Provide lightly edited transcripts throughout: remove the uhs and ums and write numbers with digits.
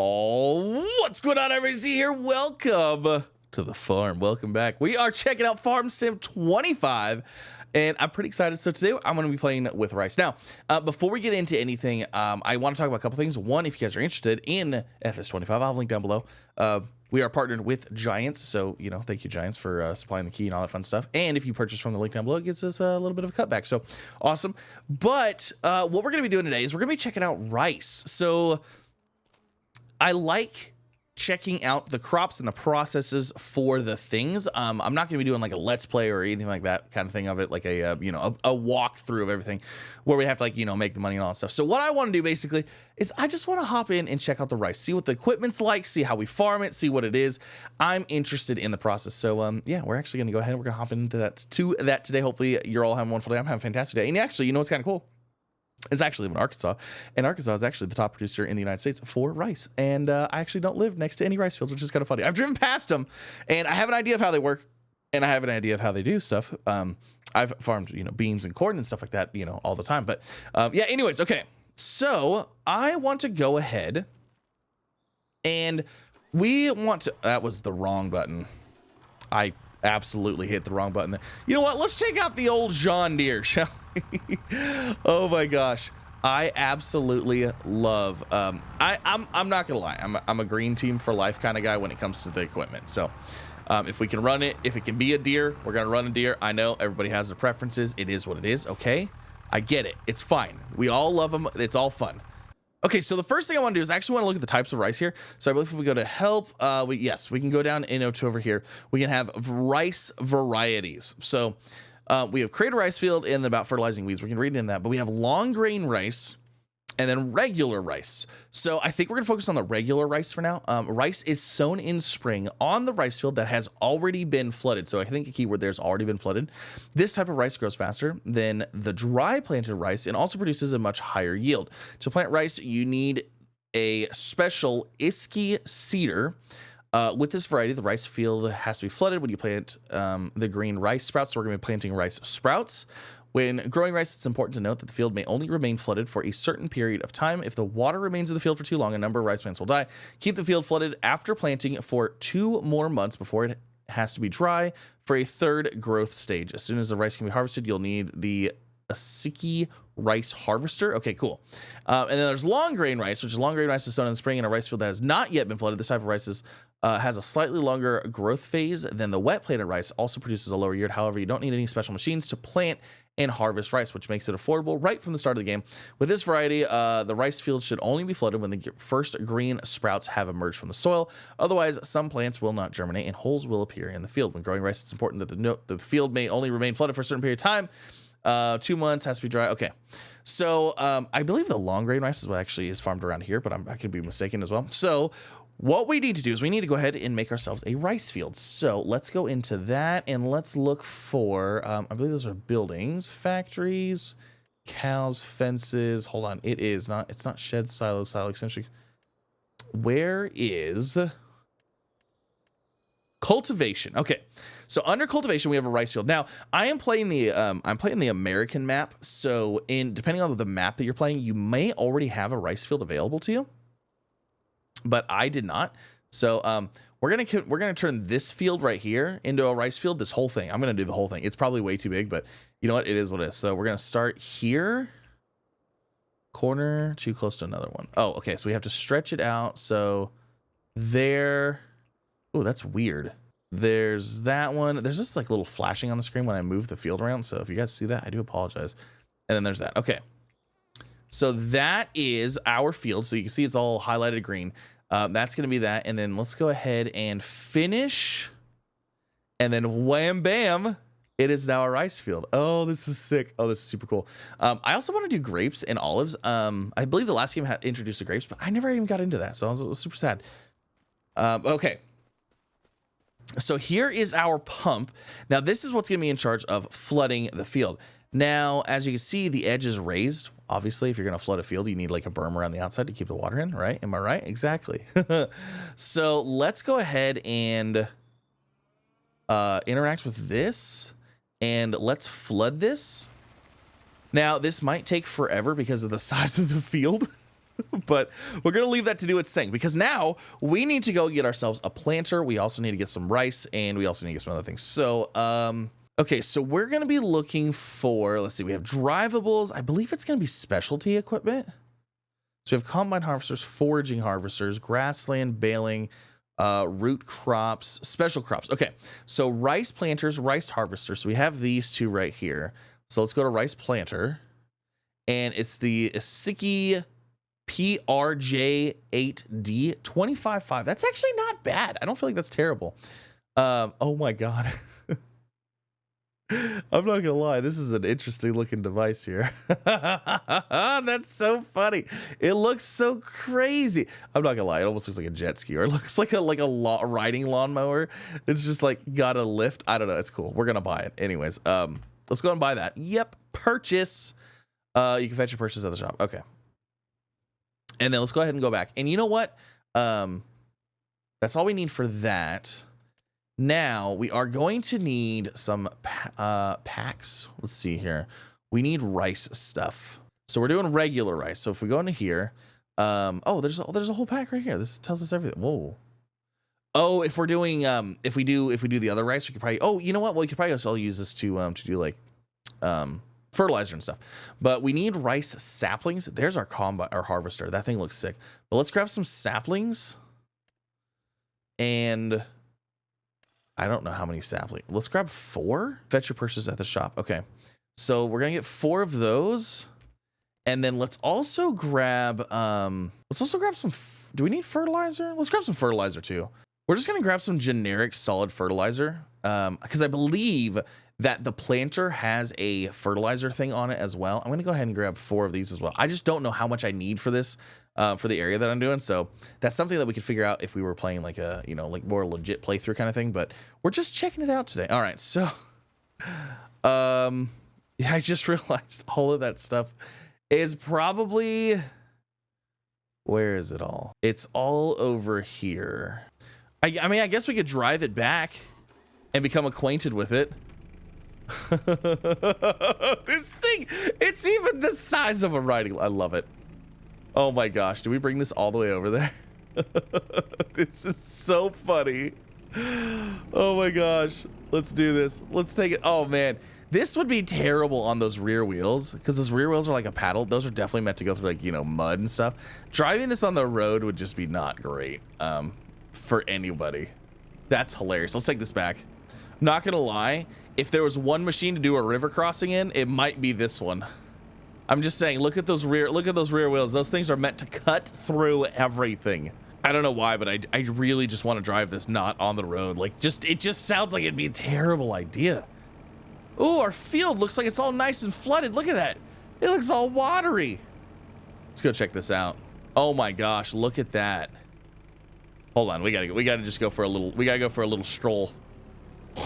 Oh, what's going on, everybody? Z here. Welcome to the farm. Welcome back. We are checking out Farm Sim 25, and I'm pretty excited. So today I'm going to be playing with rice. Now, before we get into anything, I want to talk about a couple things. One, if you guys are interested in FS25, I'll have a link down below. We are partnered with Giants, so, you know, thank you, Giants, for supplying the key and all that fun stuff. And if you purchase from the link down below, it gets us a little bit of a cutback, so awesome. But what we're going to be doing today is we're going to be checking out rice. So I like checking out the crops and the processes for the things. I'm not going to be doing like a let's play or anything like that kind of thing of it, like a walkthrough of everything where we have to, like, you know, make the money and all that stuff. So what I want to do basically is I just want to hop in and check out the rice, see what the equipment's like, see how we farm it, see what it is. I'm interested in the process. So yeah, we're actually going to go ahead and we're going to hop into that today. Hopefully you're all having a wonderful day. I'm having a fantastic day. And actually, you know what's kind of cool? Is actually live in Arkansas, and Arkansas is actually the top producer in the United States for rice. And I actually don't live next to any rice fields, which is kind of funny. I've driven past them, and I have an idea of how they work, and I have an idea of how they do stuff. I've farmed, you know, beans and corn and stuff like that, you know, all the time. But yeah, anyways, okay. So I want to go ahead, and we want to. That was the wrong button. I absolutely hit the wrong button there. You know what? Let's check out the old John Deere, shall we? Oh my gosh, I absolutely love. I'm not gonna lie. I'm a green team for life kind of guy when it comes to the equipment. So if we can run it, if it can be a deer, we're gonna run a deer. I know everybody has their preferences. It is what it is. Okay, I get it. It's fine. We all love them. It's all fun. Okay, so the first thing I want to do is actually want to look at the types of rice here. So I believe if we go to help, yes, we can go down to over here. We can have rice varieties. So we have create a rice field and about fertilizing weeds. We can read in that, but we have long grain rice and then regular rice. So I think we're gonna focus on the regular rice for now. Rice is sown in spring on the rice field that has already been flooded. So I think a keyword there is already been flooded. This type of rice grows faster than the dry planted rice and also produces a much higher yield. To plant rice, you need a special Iski seeder. With this variety, the rice field has to be flooded when you plant the green rice sprouts. So we're gonna be planting rice sprouts. When growing rice, it's important to note that the field may only remain flooded for a certain period of time. If the water remains in the field for too long, a number of rice plants will die. Keep the field flooded after planting for 2 more months before it has to be dry for a third growth stage. As soon as the rice can be harvested, you'll need the Asiki rice harvester. Okay, cool. And then there's long grain rice, which is long grain rice is sown in the spring in a rice field that has not yet been flooded. This type of rice has a slightly longer growth phase than the wet planted rice, also produces a lower yield. However, you don't need any special machines to plant and harvest rice, which makes it affordable right from the start of the game. With this variety, the rice field should only be flooded when the first green sprouts have emerged from the soil. Otherwise, some plants will not germinate and holes will appear in the field. When growing rice, it's important that the field may only remain flooded for a certain period of time. 2 months has to be dry. Okay, so I believe the long grain rice is what actually is farmed around here, but I could be mistaken as well. So what we need to do is we need to go ahead and make ourselves a rice field. So let's go into that and let's look for, I believe those are buildings, factories, cows, fences. Hold on. It's not shed, silo extension. Where is cultivation? Okay. So under cultivation, we have a rice field. Now, I am playing the American map. So depending on the map that you're playing, you may already have a rice field available to you, but I did not. So we're gonna turn this field right here into a rice field. This whole thing. I'm gonna do the whole thing. It's probably way too big, but you know what? It is what it is. So we're gonna start here. Corner too close to another one. Oh, okay. So we have to stretch it out. So there. Oh, that's weird. There's that one. There's just like little flashing on the screen when I move the field around. So if you guys see that, I do apologize. And then there's that. Okay. So that is our field. So you can see it's all highlighted green. That's going to be that. And then let's go ahead and finish. And then wham, bam, it is now a rice field. Oh, this is sick. Oh, this is super cool. I also want to do grapes and olives. I believe the last game had introduced the grapes, but I never even got into that. So I was super sad. Okay. So here is our pump. Now, this is what's going to be in charge of flooding the field. Now, as you can see, the edge is raised. Obviously, if you're going to flood a field, you need like a berm around the outside to keep the water in, right? Am I right? Exactly. So let's go ahead and interact with this, and let's flood this. Now, this might take forever because of the size of the field. But we're going to leave that to do its thing because now we need to go get ourselves a planter. We also need to get some rice and we also need to get some other things. So, okay, so we're going to be looking for, let's see, we have drivables. I believe it's going to be specialty equipment. So we have combine harvesters, foraging harvesters, grassland baling, root crops, special crops. Okay, so rice planters, rice harvesters. So we have these two right here. So let's go to rice planter. And it's the Isiki PRJ8D 25.5. That's actually not bad. I don't feel like that's terrible. Oh my God. I'm not gonna lie, this is an interesting looking device here. That's so funny. It looks so crazy. I'm not gonna lie, it almost looks like a jet ski, or it looks like a riding lawnmower. It's just like got a lift. I don't know. It's cool. We're gonna buy it anyways. Let's go and buy that. Yep, purchase. You can fetch your purchase at the shop. Okay. And then let's go ahead and go back. And you know what? That's all we need for that. Now we are going to need some packs. Let's see here. We need rice stuff. So we're doing regular rice. So if we go into here, oh, there's a whole pack right here. This tells us everything. Whoa. Oh, if we're doing if we do the other rice, we could probably. Oh, you know what? Well, we could probably also use this to do like fertilizer and stuff. But we need rice saplings. There's our harvester. That thing looks sick. But let's grab some saplings. And I don't know how many saplings. Let's grab 4. Fetch your purchase at the shop. Okay. So we're going to get 4 of those. And then let's also grab some do we need fertilizer? Let's grab some fertilizer too. We're just going to grab some generic solid fertilizer because I believe that the planter has a fertilizer thing on it as well. I'm going to go ahead and grab 4 of these as well. I just don't know how much I need for this for the area that I'm doing. So that's something that we could figure out if we were playing like a, you know, like more legit playthrough kind of thing, but we're just checking it out today. All right. So, yeah, I just realized all of that stuff is probably, where is it all? It's all over here. I mean, I guess we could drive it back and become acquainted with it. This thing, it's even the size of a riding. I love it. Oh my gosh, do we bring this all the way over there? This is so funny. Oh my gosh, let's do this. Let's take it. Oh man, this would be terrible on those rear wheels because those rear wheels are like a paddle. Those are definitely meant to go through like, you know, mud and stuff. Driving this on the road would just be not great for anybody. That's hilarious. Let's take this back. Not gonna lie, if there was one machine to do a river crossing in, it might be this one. I'm just saying, look at those rear wheels. Those things are meant to cut through everything. I don't know why, but I really just want to drive this not on the road. Like, it just sounds like it'd be a terrible idea. Oh, our field looks like it's all nice and flooded. Look at that. It looks all watery. Let's go check this out. Oh my gosh, look at that. Hold on, we gotta just go for a little. We gotta go for a little stroll.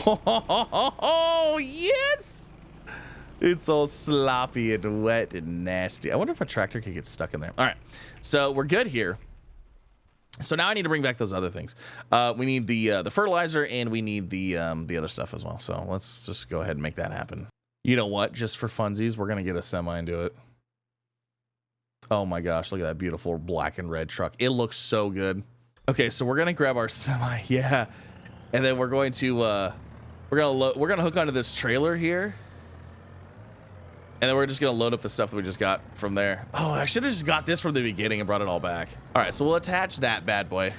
Oh yes. It's all sloppy and wet and nasty. I wonder if a tractor could get stuck in there. All right, so we're good here. So now I need to bring back those other things. We need the fertilizer and we need the other stuff as well. So let's just go ahead and make that happen. You know what? Just for funsies, we're gonna get a semi and do it. Oh my gosh, look at that beautiful black and red truck. It looks so good. Okay, so we're gonna grab our semi, yeah, and then we're going to we're gonna hook onto this trailer here. And then we're just gonna load up the stuff that we just got from there. Oh, I should have just got this from the beginning and brought it all back. All right, so we'll attach that bad boy.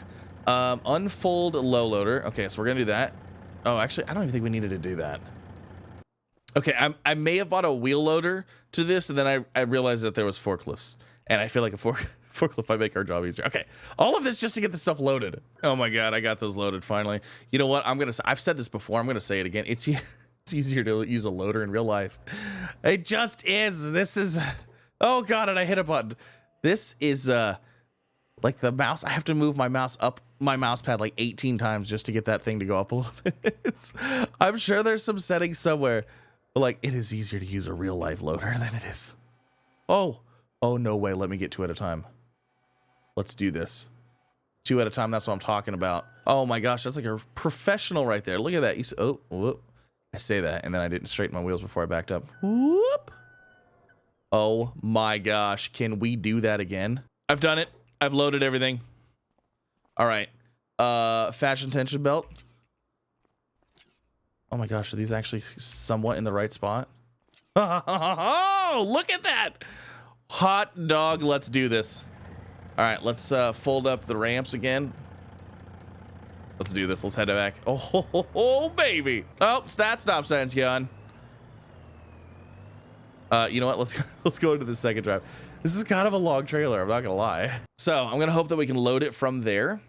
Unfold low loader. Okay, so we're gonna do that. Oh, actually, I don't even think we needed to do that. Okay, I may have bought a wheel loader to this, and then I realized that there was forklifts. And I feel like a forklift might make our job easier. Okay, all of this just to get the stuff loaded. Oh my God, I got those loaded finally. You know what? I've said this before. I'm gonna say it again. It's easier to use a loader in real life. It just is. This is, oh God, and I hit a button. This is like the mouse. I have to move my mouse up my mouse pad like 18 times just to get that thing to go up a little bit. I'm sure there's some settings somewhere, but like it is easier to use a real life loader than it is. Oh no way. Let me get 2 at a time. Let's do this. 2 at a time. That's what I'm talking about. Oh my gosh, that's like a professional right there. Look at that. Oh, whoop. I say that, and then I didn't straighten my wheels before I backed up. Whoop. Oh my gosh, can we do that again? I've done it. I've loaded everything. All right. Fashion tension belt. Oh my gosh, are these actually somewhat in the right spot? Oh, look at that. Hot dog, let's do this. All right, let's fold up the ramps again. Let's do this. Let's head back. Oh, baby. Oh, stop sign's gone. You know what? Let's go into the second drive. This is kind of a long trailer. I'm not gonna lie. So I'm gonna hope that we can load it from there,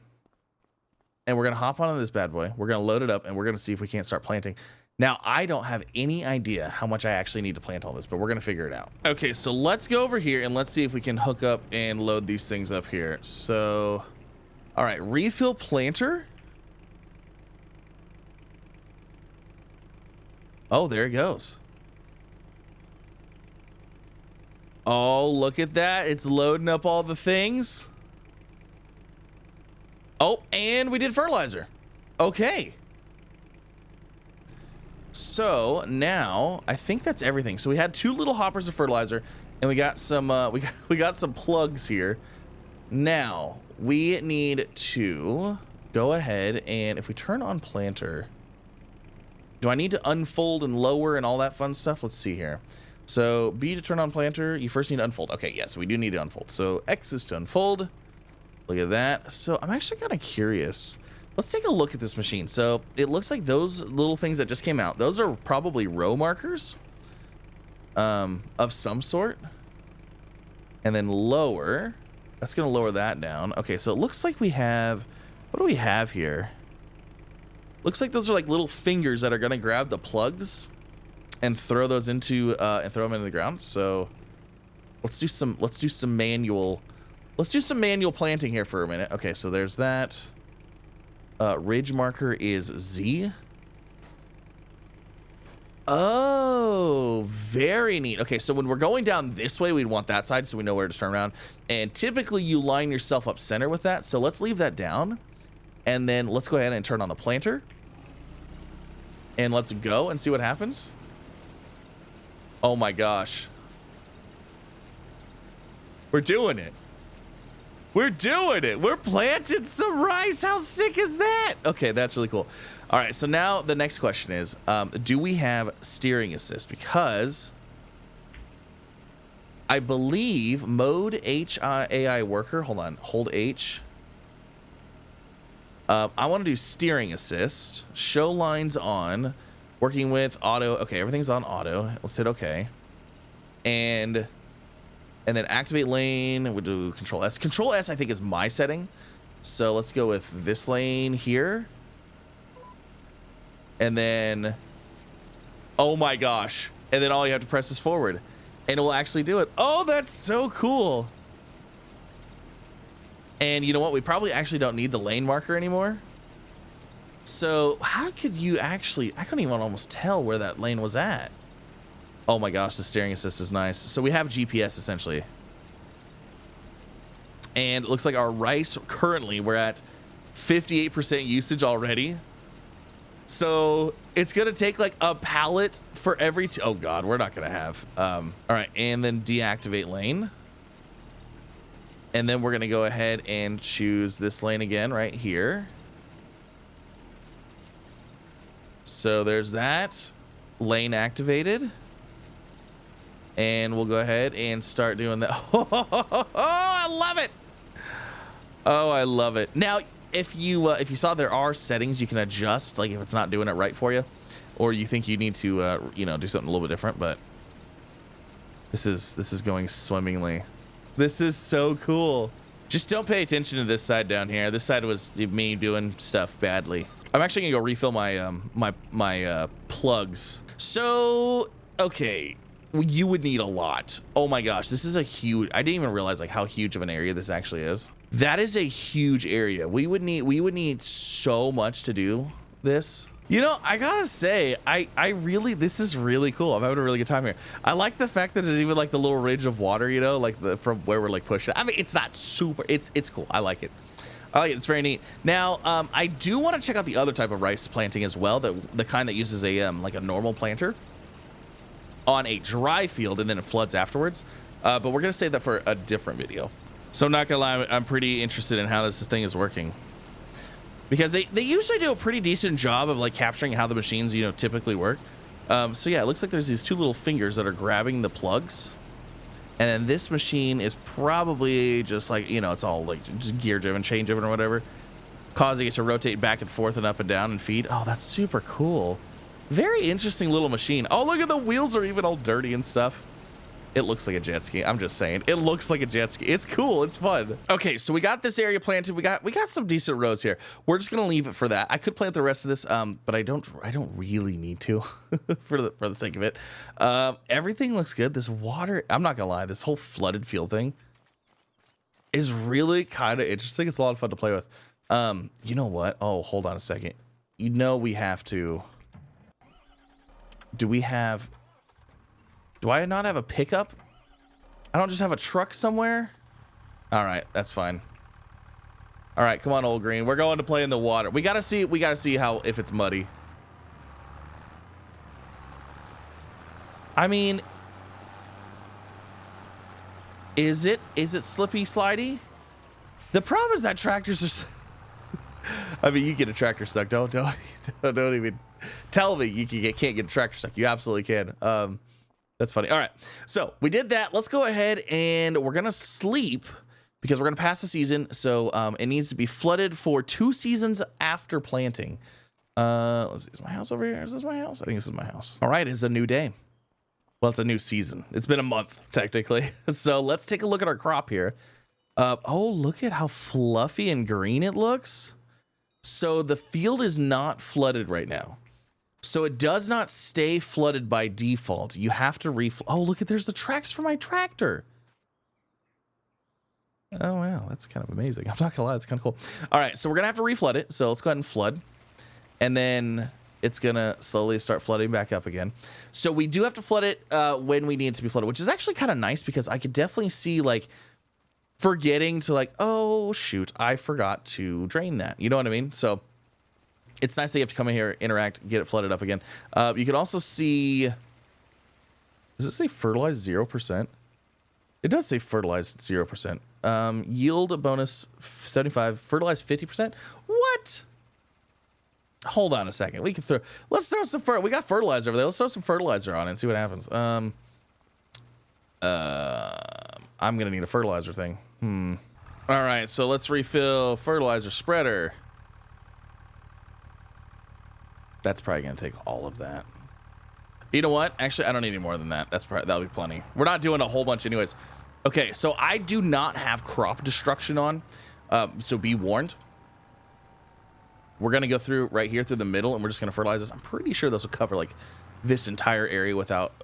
and we're gonna hop onto this bad boy. We're gonna load it up, and we're gonna see if we can't start planting. Now, I don't have any idea how much I actually need to plant all this, but we're gonna figure it out. Okay, so let's go over here and let's see if we can hook up and load these things up here. So, all right, refill planter. Oh, there it goes. Oh, look at that. It's loading up all the things. Oh, and we did fertilizer. Okay. So now I think that's everything. So we had 2 little hoppers of fertilizer, and we got some we got some plugs here. Now we need to go ahead, and if we turn on planter, do I need to unfold and lower and all that fun stuff? Let's see here. So B to turn on planter, you first need to unfold. Okay, yes, we do need to unfold. So X is to unfold. Look at that. So I'm actually kind of curious. Let's take a look at this machine. So it looks like those little things that just came out, those are probably row markers of some sort. And then lower, that's gonna lower that down. Okay, so it looks like we have, what do we have here? Looks like those are like little fingers that are gonna grab the plugs and throw those into them into the ground. So let's do some manual planting here for a minute. Okay, so there's that. Ridge marker is Z. Oh, very neat. Okay, so when we're going down this way, we'd want that side so we know where to turn around. And typically you line yourself up center with that. So let's leave that down. And then let's go ahead and turn on the planter. And let's go and see what happens. Oh my gosh. We're doing it. We're doing it. We're planting some rice. How sick is that? Okay, that's really cool. All right, so now the next question is, do we have steering assist? Because I believe mode AI worker, hold on, hold H. I want to do steering assist, show lines on, working with auto. Okay, everything's on auto. Let's hit okay. And then activate lane, we'll do control S. Control S, I think, is my setting. So let's go with this lane here. And then, oh my gosh. And then all you have to press is forward. And it will actually do it. Oh, that's so cool. And you know what? We probably actually don't need the lane marker anymore. So how could you actually, I couldn't even almost tell where that lane was at. Oh my gosh, the steering assist is nice. So we have GPS essentially. And it looks like our rice, currently we're at 58% usage already. So it's gonna take like a pallet for every, oh God, we're not gonna have. All right, and then deactivate lane. And then we're gonna go ahead and choose this lane again right here. So there's that, lane activated. And we'll go ahead and start doing that. Oh, I love it. Oh, I love it. Now, if you saw, there are settings you can adjust, like if it's not doing it right for you, or you think you need to, you know, do something a little bit different. But this is going swimmingly. This is so cool. Just don't pay attention to this side down here. This side was me doing stuff badly. I'm actually gonna go refill my my plugs. So okay. You would need a lot. Oh my gosh, this is a huge, I didn't even realize like how huge of an area this actually is. That is a huge area. We would need so much to do this. You know, I gotta say, I really, this is really cool. I'm having a really good time here. I like the fact that there's even like the little ridge of water, you know, like from where we're like pushing. I mean, it's not super, it's cool. I like it. I like it. It's very neat. Now, I do want to check out the other type of rice planting as well, the kind that uses a like a normal planter on a dry field and then it floods afterwards. But we're gonna save that for a different video. So I'm not gonna lie, I'm pretty interested in how this thing is working, because they usually do a pretty decent job of like capturing how the machines, you know, typically work. So yeah, it looks like there's these two little fingers that are grabbing the plugs, and then this machine is probably just like, you know, it's all like just gear driven, chain driven or whatever, causing it to rotate back and forth and up and down and feed. Oh, that's super cool. Very interesting little machine. Oh, look at the wheels are even all dirty and stuff. It looks like a jet ski. I'm just saying, it looks like a jet ski. It's cool. It's fun. Okay, so we got this area planted. We got some decent rows here. We're just gonna leave it for that. I could plant the rest of this, but I don't really need to for the sake of it. Everything looks good. This water, I'm not gonna lie, this whole flooded field thing is really kind of interesting. It's a lot of fun to play with. You know what? Oh, hold on a second. You know we have to. Do I not have a pickup? I don't just have a truck somewhere? All right, that's fine. All right, come on, old green. We're going to play in the water. We gotta see how, if it's muddy. I mean, is it slippy slidey? The problem is that tractors are I mean, you get a tractor stuck. Don't even tell me you can't get a tractor stuck. You absolutely can. That's funny. All right, so we did that. Let's go ahead and we're gonna sleep because we're gonna pass the season. So it needs to be flooded for 2 seasons after planting. Let's see. Is my house over here? Is this my house? I think this is my house. All right, it's a new day. Well, it's a new season. It's been a month technically. So let's take a look at our crop here. Oh, look at how fluffy and green it looks. So the field is not flooded right now. So it does not stay flooded by default. You have to oh, look at, there's the tracks for my tractor. Oh, wow, that's kind of amazing. I'm not gonna lie, that's kind of cool. All right, so we're gonna have to reflood it. So let's go ahead and flood. And then it's gonna slowly start flooding back up again. So we do have to flood it when we need it to be flooded, which is actually kind of nice because I could definitely see like forgetting to like, oh shoot, I forgot to drain that. You know what I mean? So it's nice that you have to come in here, interact, get it flooded up again. You can also see, does it say fertilized 0%? It does say fertilized 0%. Yield a bonus 75, fertilized 50%. What? Hold on a second. We can let's throw some we got fertilizer over there. Let's throw some fertilizer on it and see what happens. I'm gonna need a fertilizer thing. All right, so let's refill fertilizer spreader. That's probably gonna take all of that. You know what? Actually, I don't need any more than that. That'll be plenty. We're not doing a whole bunch anyways. Okay, so I do not have crop destruction on, so be warned. We're gonna go through right here through the middle, and we're just gonna fertilize this. I'm pretty sure this will cover like this entire area without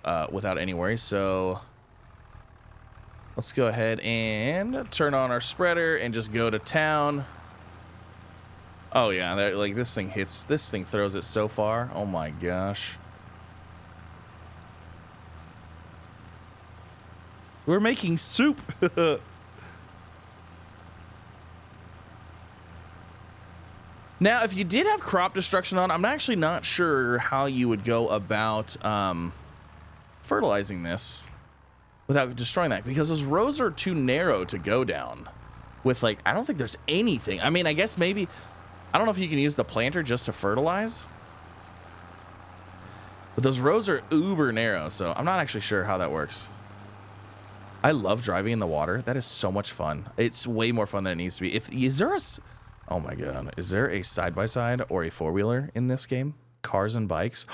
any worries. So let's go ahead and turn on our spreader and just go to town. Oh yeah, like this thing throws it so far. Oh my gosh. We're making soup. Now, if you did have crop destruction on, I'm actually not sure how you would go about fertilizing this without destroying that, because those rows are too narrow to go down with, like, I don't think there's anything. I mean, I guess maybe, I don't know if you can use the planter just to fertilize, but those rows are uber narrow, so I'm not actually sure how that works. I love driving in the water. That is so much fun. It's way more fun than it needs to be. Oh my god, is there a side-by-side or a four-wheeler in this game? Cars and bikes.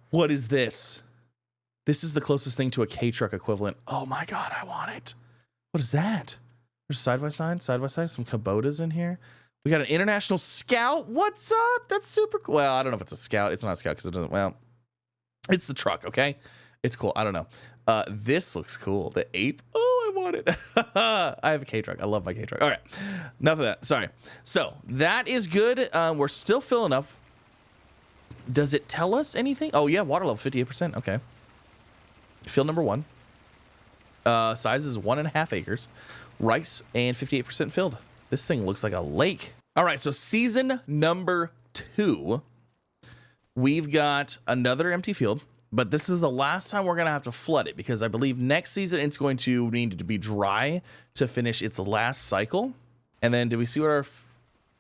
What is this? This is the closest thing to a K-truck equivalent. Oh my god, I want it. What is that? There's side-by-side, some Kubotas in here. We got an International Scout. What's up? That's super cool. Well, I don't know if it's a Scout. It's not a Scout because it doesn't, well, it's the truck, okay? It's cool. I don't know. This looks cool. The ape. Oh, I want it. I have a K-truck. I love my K-truck. All right. Enough of that. Sorry. So that is good. We're still filling up. Does it tell us anything? Oh, yeah. Water level 58%. Okay. Field number 1. Size is 1.5 acres. Rice and 58% filled. This thing looks like a lake. All right. So season number 2. We've got another empty field. But this is the last time we're going to have to flood it because I believe next season it's going to need to be dry to finish its last cycle. And then do we see what our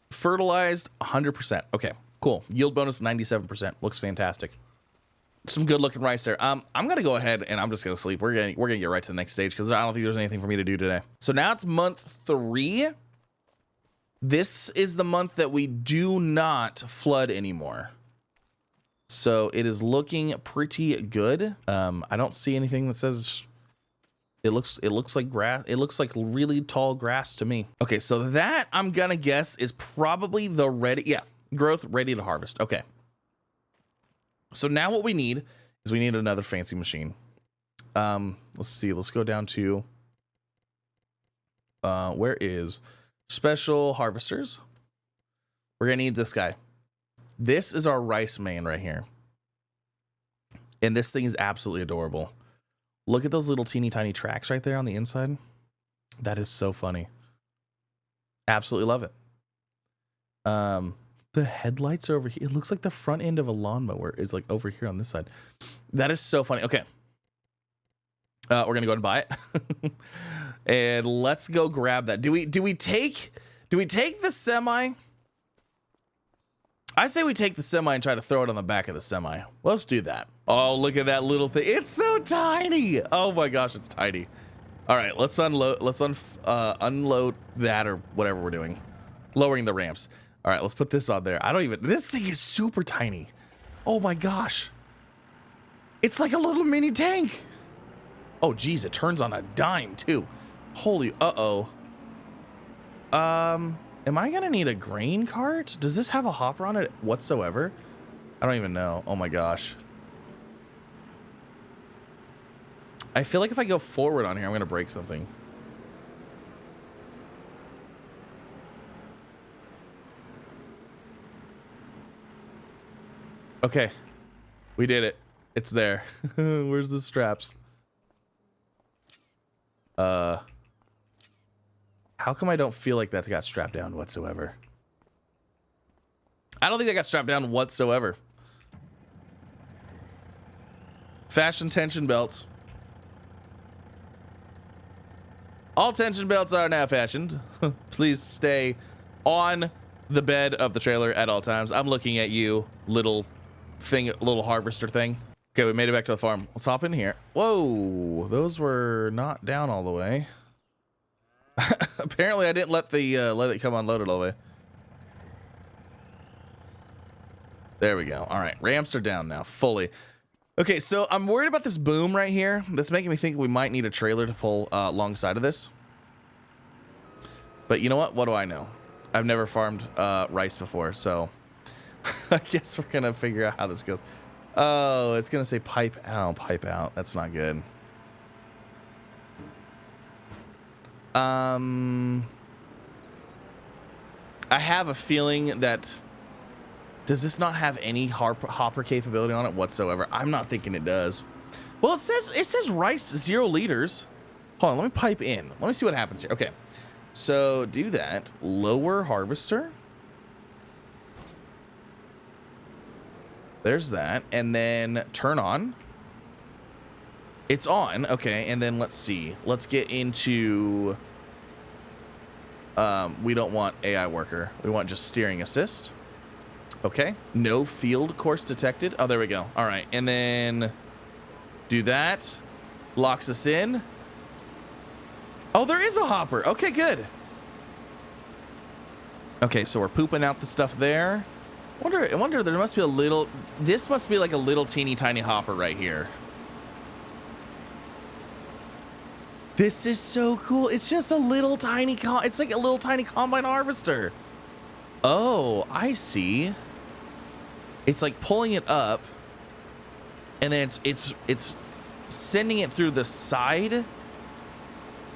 fertilized 100%? Okay, cool. Yield bonus 97%. Looks fantastic. Some good looking rice there. I'm going to go ahead and I'm just going to sleep. We're going to get right to the next stage because I don't think there's anything for me to do today. So now it's month 3. This is the month that we do not flood anymore. So it is looking pretty good. I don't see anything that says it looks like grass. It looks like really tall grass to me. Okay, so that I'm gonna guess is probably the ready. Yeah, growth ready to harvest. Okay. So now what we need is we need another fancy machine. Let's see. Let's go down to where is special harvesters? We're gonna need this guy. This is our rice main right here. And this thing is absolutely adorable. Look at those little teeny tiny tracks right there on the inside. That is so funny. Absolutely love it. The headlights are over here. It looks like the front end of a lawnmower is like over here on this side. That is so funny. Okay. We're going to go and buy it. And let's go grab that. Do we take the semi? I say we take the semi and try to throw it on the back of the semi. Let's do that. Oh, look at that little thing. It's so tiny. Oh my gosh, it's tiny. All right, let's unload. Let's unload that or whatever we're doing. Lowering the ramps. All right, let's put this on there. This thing is super tiny. Oh my gosh. It's like a little mini tank. Oh geez, it turns on a dime too. Holy, uh-oh. Am I gonna need a grain cart? Does this have a hopper on it whatsoever? I don't even know. Oh my gosh. I feel like if I go forward on here, I'm gonna break something. Okay, we did it. It's there. Where's the straps? How come I don't feel like that got strapped down whatsoever? I don't think that got strapped down whatsoever. Fashion tension belts. All tension belts are now fashioned. Please stay on the bed of the trailer at all times. I'm looking at you, little harvester thing. Okay, we made it back to the farm. Let's hop in here. Whoa, those were not down all the way. Apparently I didn't let it come unloaded all the way. There we go. All right, ramps are down now fully. Okay, so I'm worried about this boom right here. That's making me think we might need a trailer to pull alongside of this. But you know what? What do I know? I've never farmed rice before, so I guess we're gonna figure out how this goes. Oh, it's gonna say pipe out, pipe out. That's not good. I have a feeling that, does this not have any hopper capability on it whatsoever? I'm not thinking it does. Well, it says rice 0 liters. Hold on, let me pipe in. Let me see what happens here. Okay, so do that. Lower harvester. There's that, and then turn on. It's on, okay, and then let's see. Let's get into, we don't want AI worker. We want just steering assist. Okay, no field course detected. Oh, there we go. All right, and then do that. Locks us in. Oh, there is a hopper. Okay, good. Okay, so we're pooping out the stuff there. I wonder there must be a little, this must be like a little teeny tiny hopper right here. This is so cool. It's just a little tiny, it's like a little tiny combine harvester. Oh, I see. It's like pulling it up and then it's sending it through the side. And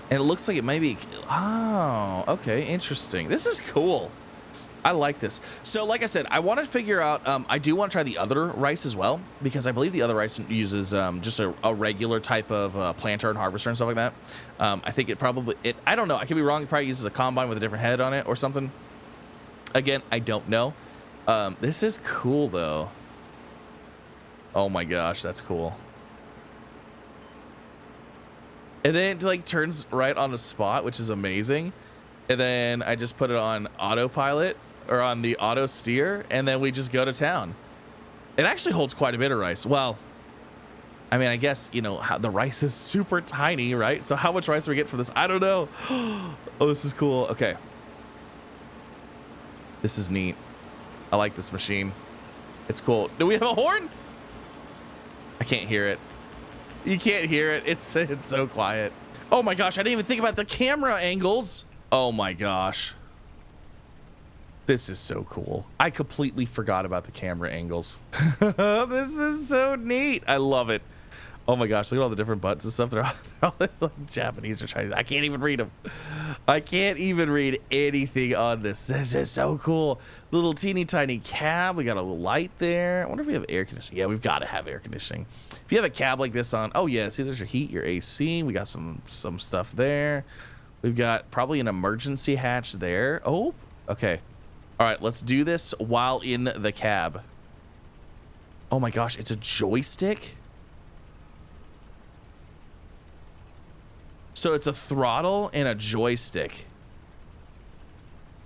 it looks like it may be, oh, okay, interesting. This is cool. I like this. So like I said, I want to figure out, I do want to try the other rice as well, because I believe the other rice uses just a regular type of planter and harvester and stuff like that. I think I don't know. I could be wrong. It probably uses a combine with a different head on it or something. Again, I don't know. This is cool though. Oh my gosh, that's cool. And then it like turns right on the spot, which is amazing. And then I just put it on autopilot or on the auto steer, and then we just go to town. It actually holds quite a bit of rice. Well, I mean, I guess, you know, how the rice is super tiny, right? So how much rice do we get from this? I don't know. Oh, this is cool. Okay. This is neat. I like this machine. It's cool. Do we have a horn? I can't hear it. You can't hear it. It's so quiet. Oh my gosh, I didn't even think about the camera angles. Oh my gosh. This is so cool. I completely forgot about the camera angles. This is so neat. I love it. Oh my gosh, look at all the different buttons and stuff. They're all like Japanese or Chinese. I can't even read them. I can't even read anything on this. This is so cool. Little teeny tiny cab. We got a little light there. I wonder if we have air conditioning. Yeah, we've got to have air conditioning. If you have a cab like this on, oh yeah, see there's your heat, your AC. We got some stuff there. We've got probably an emergency hatch there. Oh, okay. All right, let's do this while in the cab. Oh my gosh, it's a joystick. So it's a throttle and a joystick.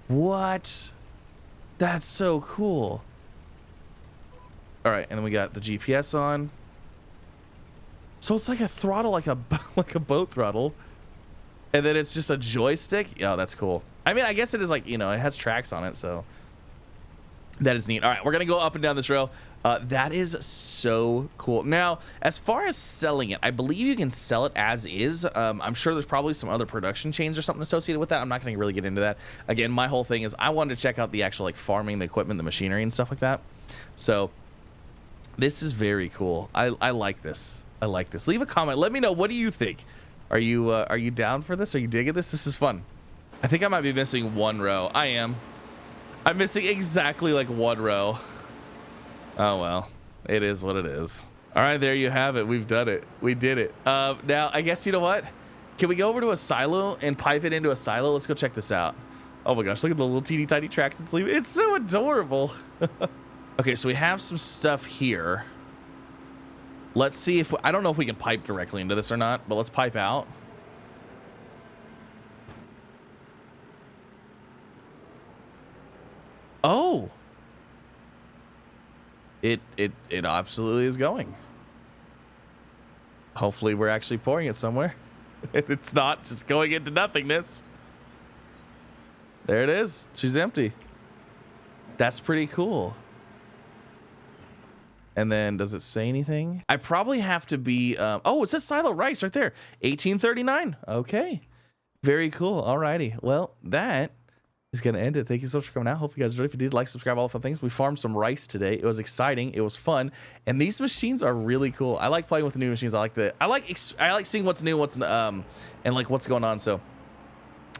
What? That's so cool. All right, and then we got the GPS on. So it's like a throttle, like a boat throttle. And then it's just a joystick. Oh, that's cool. I mean, I guess it is like, you know, it has tracks on it, so that is neat. All right, we're gonna go up and down this rail. That is so cool. Now, as far as selling it, I believe you can sell it as is. I'm sure there's probably some other production chains or something associated with that. I'm not gonna really get into that. Again, my whole thing is I wanted to check out the actual like farming, the equipment, the machinery and stuff like that. So this is very cool. I like this. I like this. Leave a comment. Let me know. What do you think? Are you down for this? Are you digging this? This is fun. I think I might be missing one row. I am. I'm missing exactly like one row. Oh, well, it is what it is. All right, there you have it. We've done it. We did it. Now, I guess, you know what? Can we go over to a silo and pipe it into a silo? Let's go check this out. Oh my gosh, look at the little teeny tiny tracks it's leaving. It's so adorable. Okay, so we have some stuff here. Let's see if, I don't know if we can pipe directly into this or not, but let's pipe out. Oh. It absolutely is going. Hopefully we're actually pouring it somewhere. It's not just going into nothingness. There it is. She's empty. That's pretty cool. And then does it say anything? I probably have to be, oh, it says silo rice right there. 1839. Okay. Very cool. Alrighty. Well, that is going to end it. Thank you so much for coming out. Hope you guys enjoyed. If you did, like, subscribe, all the fun things. We farmed some rice today. It was exciting. It was fun. And these machines are really cool. I like playing with the new machines. I like seeing what's new, and like what's going on. So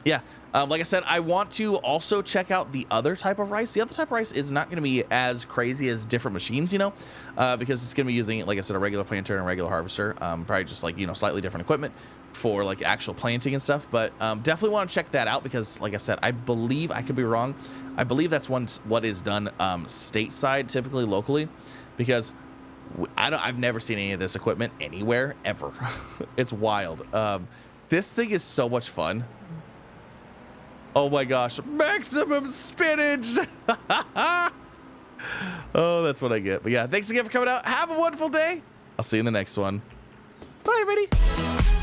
yeah. Like I said, I want to also check out the other type of rice. The other type of rice is not going to be as crazy as different machines, you know, because it's going to be using, like I said, a regular planter and a regular harvester, probably just like, you know, slightly different equipment for like actual planting and stuff. But definitely want to check that out because, like I said, I believe, I could be wrong, I believe that's what is done stateside, typically locally, because I've never seen any of this equipment anywhere ever. It's wild. This thing is so much fun. Oh my gosh, maximum spinach. Oh, that's what I get. But yeah, thanks again for coming out. Have a wonderful day. I'll see you in the next one. Bye, everybody.